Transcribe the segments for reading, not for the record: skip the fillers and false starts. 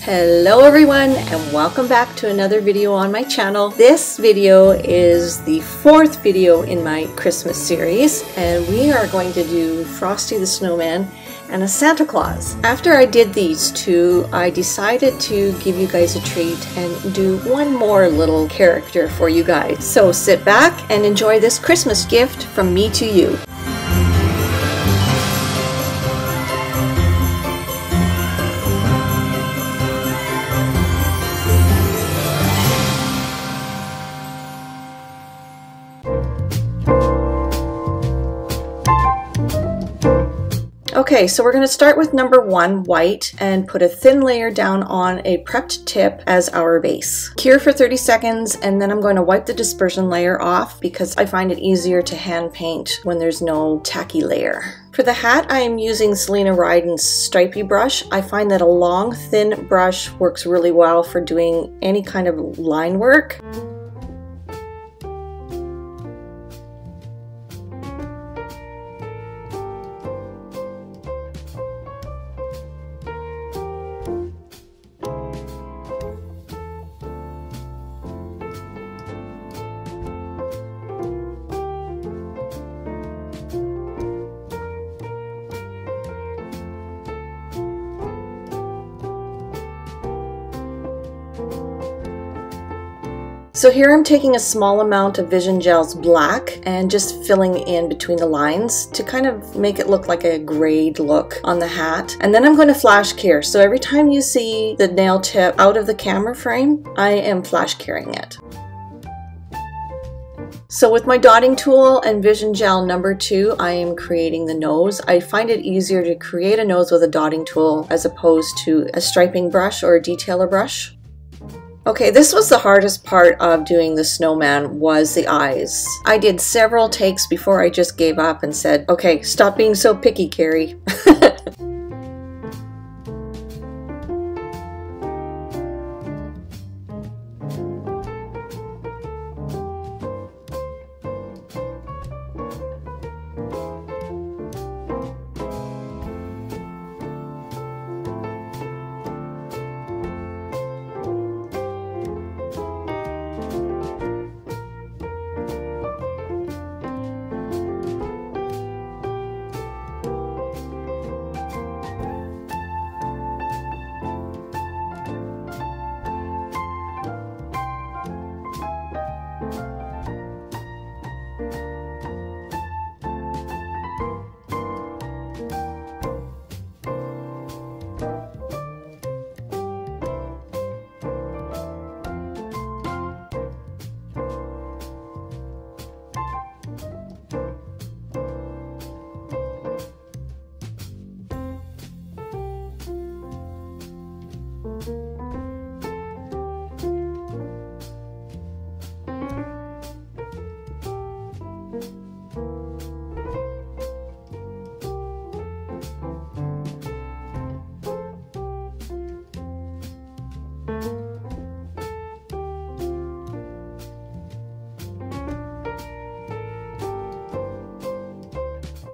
Hello everyone and welcome back to another video on my channel. This video is the fourth video in my Christmas series and we are going to do Frosty the Snowman and a Santa Claus. After I did these two, I decided to give you guys a treat and do one more little character for you guys. So sit back and enjoy this Christmas gift from me to you. Okay, so we're going to start with number 1, white, and put a thin layer down on a prepped tip as our base. Cure for 30 seconds, and then I'm going to wipe the dispersion layer off because I find it easier to hand paint when there's no tacky layer. For the hat, I am using Selena Ryden's stripy brush. I find that a long, thin brush works really well for doing any kind of line work. So here I'm taking a small amount of Vision Gel's black and just filling in between the lines to kind of make it look like a grayed look on the hat. And then I'm going to flash cure. So every time you see the nail tip out of the camera frame, I am flash curing it. So with my dotting tool and Vision Gel number 2, I am creating the nose. I find it easier to create a nose with a dotting tool as opposed to a striping brush or a detailer brush. Okay, this was the hardest part of doing the snowman, was the eyes. I did several takes before I just gave up and said, okay, stop being so picky, Carrie.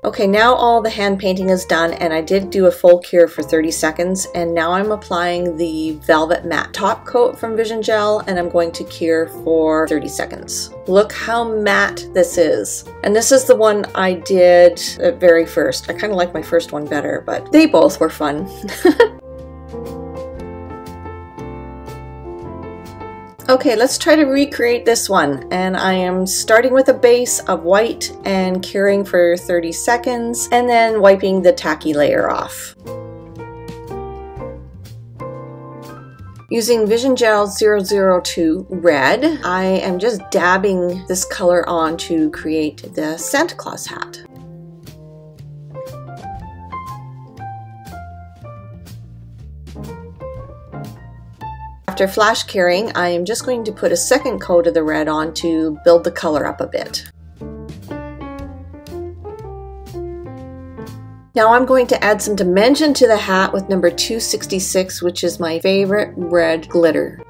Okay, now all the hand painting is done and I did do a full cure for 30 seconds and now I'm applying the Velvet Matte Top Coat from Vision Gel and I'm going to cure for 30 seconds. Look how matte this is. And this is the one I did at very first. I kind of like my first one better, but they both were fun. Okay, let's try to recreate this one, and I am starting with a base of white and curing for 30 seconds and then wiping the tacky layer off. Using Vision Gel 002 Red, I am just dabbing this color on to create the Santa Claus hat. After flash curing, I am just going to put a second coat of the red on to build the color up a bit. Now I'm going to add some dimension to the hat with number 266, which is my favorite red glitter.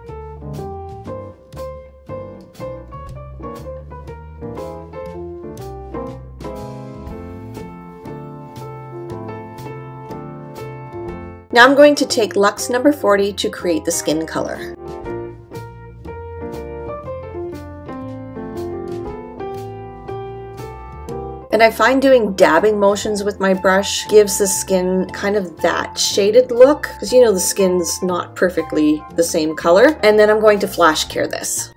Now I'm going to take Luxe number 40 to create the skin color. And I find doing dabbing motions with my brush gives the skin kind of that shaded look, because you know the skin's not perfectly the same color. And then I'm going to flash cure this.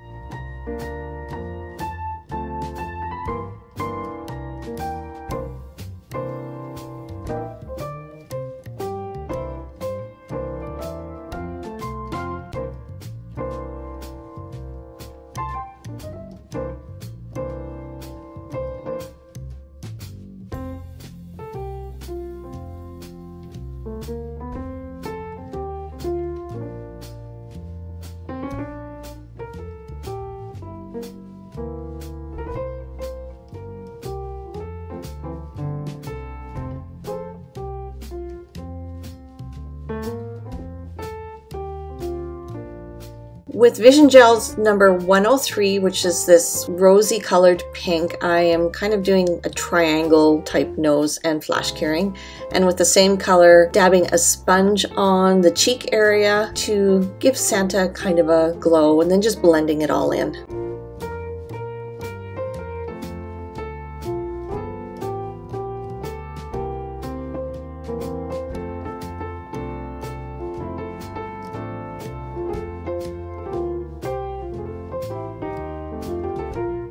With Vision Gels number 103, which is this rosy colored pink, I am kind of doing a triangle type nose and flash curing. And with the same color, dabbing a sponge on the cheek area to give Santa kind of a glow, and then just blending it all in.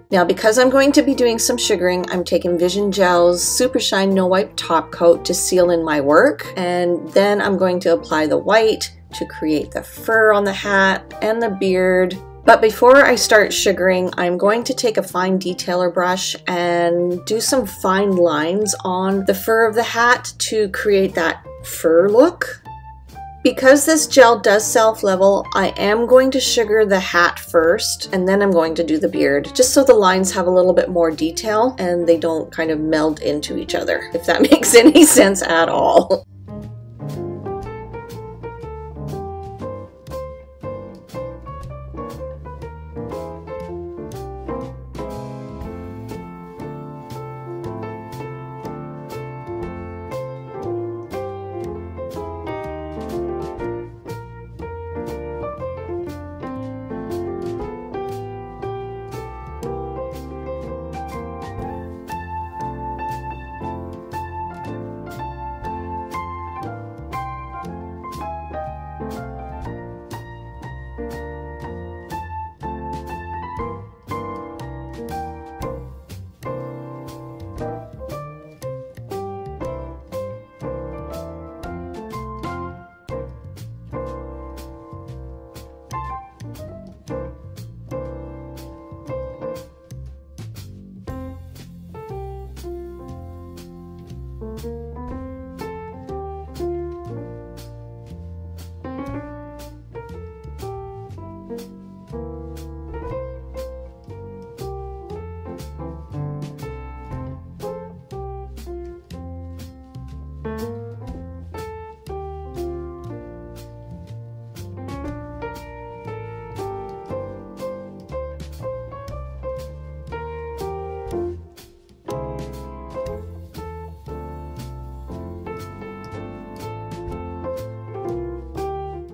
Now, because I'm going to be doing some sugaring, I'm taking Vision Gel's Super Shine No Wipe Top Coat to seal in my work, and then I'm going to apply the white to create the fur on the hat and the beard. But before I start sugaring, I'm going to take a fine detailer brush and do some fine lines on the fur of the hat to create that fur look. Because this gel does self-level, I am going to sugar the hat first, and then I'm going to do the beard, just so the lines have a little bit more detail and they don't kind of meld into each other, if that makes any sense at all.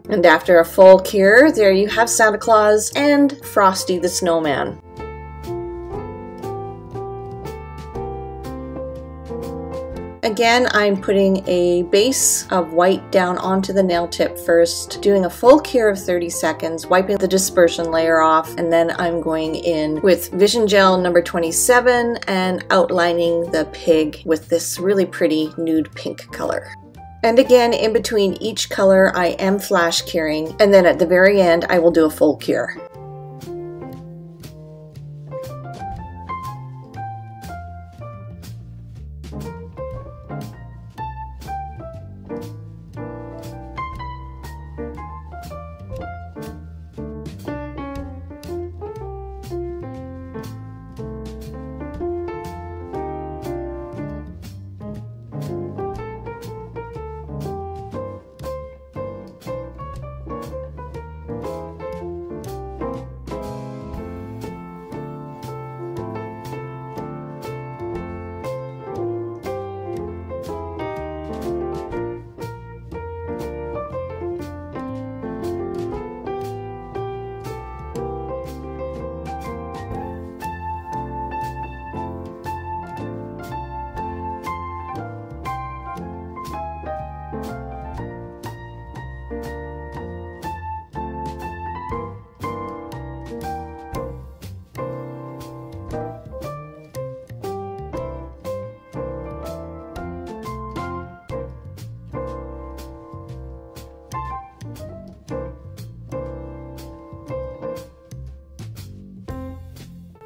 And after a full cure, there you have Santa Claus and Frosty the Snowman. Again, I'm putting a base of white down onto the nail tip first, doing a full cure of 30 seconds, wiping the dispersion layer off, and then I'm going in with Vision Gel number 27 and outlining the pig with this really pretty nude pink color. And again, in between each color, I am flash curing, and then at the very end, I will do a full cure.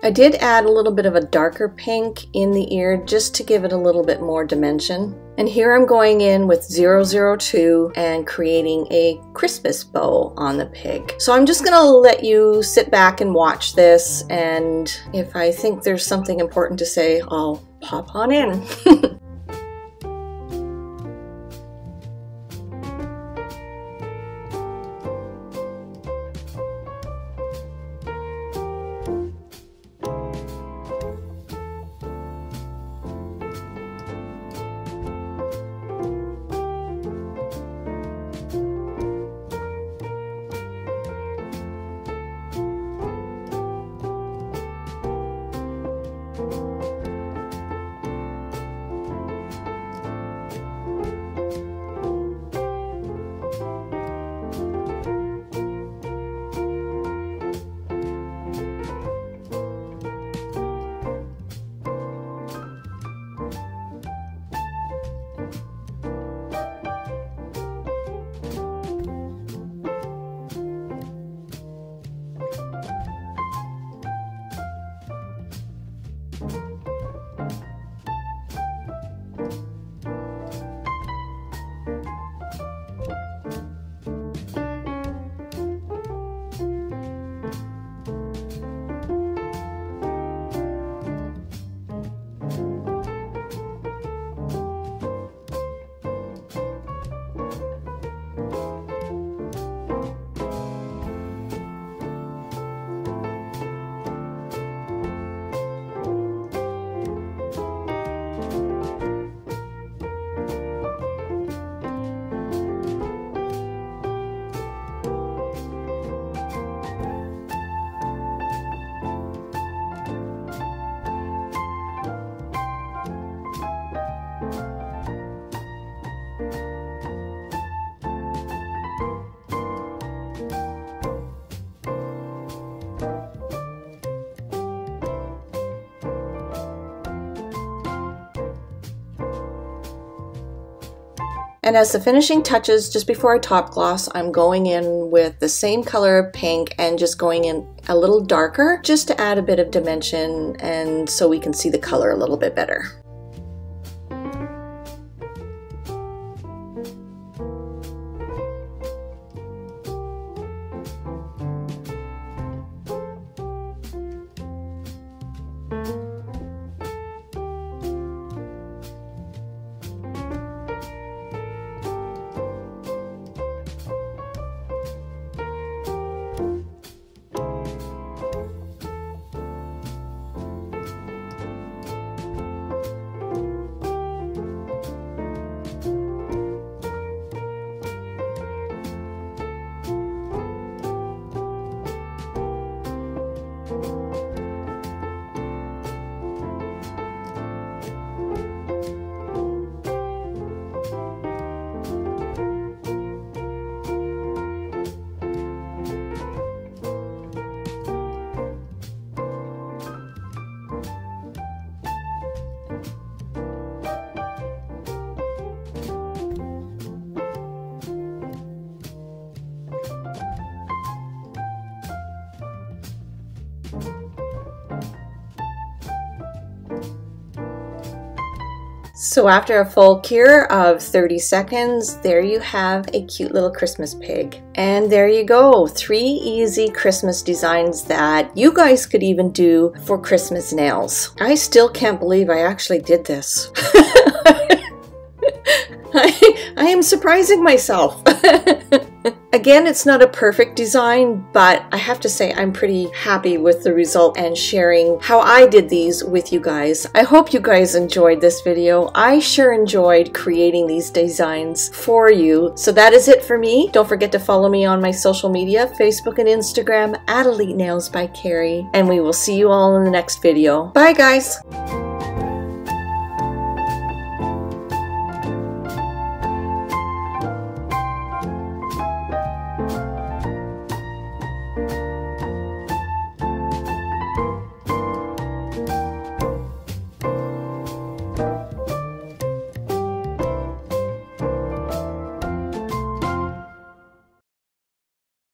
I did add a little bit of a darker pink in the ear just to give it a little bit more dimension. And here I'm going in with 002 and creating a Christmas bow on the pig. So I'm just gonna let you sit back and watch this, and if I think there's something important to say, I'll pop on in. And as the finishing touches, just before I top gloss, I'm going in with the same color of pink and just going in a little darker just to add a bit of dimension and so we can see the color a little bit better. So after a full cure of 30 seconds, there you have a cute little Christmas pig. And there you go, 3 easy Christmas designs that you guys could even do for Christmas nails. I still can't believe I actually did this. I am surprising myself. Again, it's not a perfect design, but I have to say I'm pretty happy with the result and sharing how I did these with you guys. I hope you guys enjoyed this video. I sure enjoyed creating these designs for you. So that is it for me. Don't forget to follow me on my social media, Facebook and Instagram @Elite Nails by Carrie, and we will see you all in the next video. Bye guys!